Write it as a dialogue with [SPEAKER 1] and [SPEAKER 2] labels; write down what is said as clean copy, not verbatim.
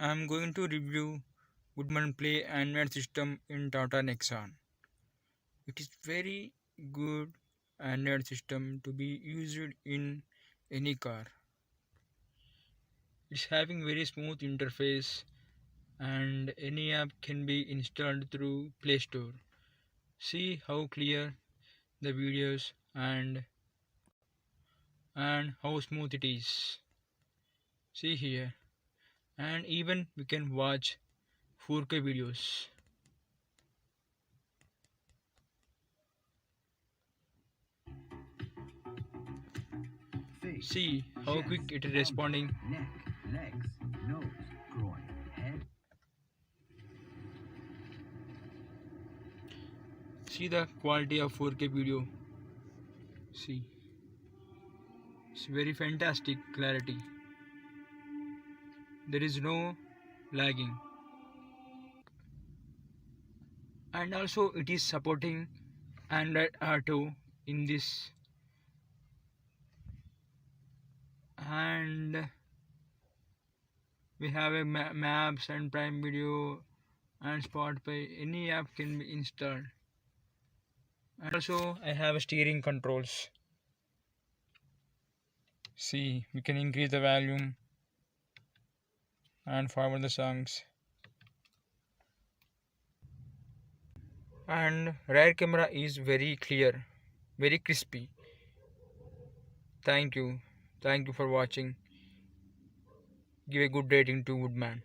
[SPEAKER 1] I'm going to review Goodman Play Android system in Tata Nexon. It is very good Android system to be used in any car. It's having very smooth interface and any app can be installed through Play Store. See how clear the videos and how smooth it is. See here, and even we can watch 4K videos.
[SPEAKER 2] Face,
[SPEAKER 1] See how
[SPEAKER 2] chest,
[SPEAKER 1] quick it is
[SPEAKER 2] elbow,
[SPEAKER 1] responding.
[SPEAKER 2] neck, legs, nose, groin, head.
[SPEAKER 1] See the quality of 4K video. See, it's very fantastic clarity. There is no lagging, and also it is supporting Android Auto in this, and we have a maps and Prime Video and Spotify. Any app can be installed. And also I have steering controls. See, we can increase the volume and forward the songs. And rear camera is very clear, very crispy. Thank you for watching. Give a good rating to Woodman.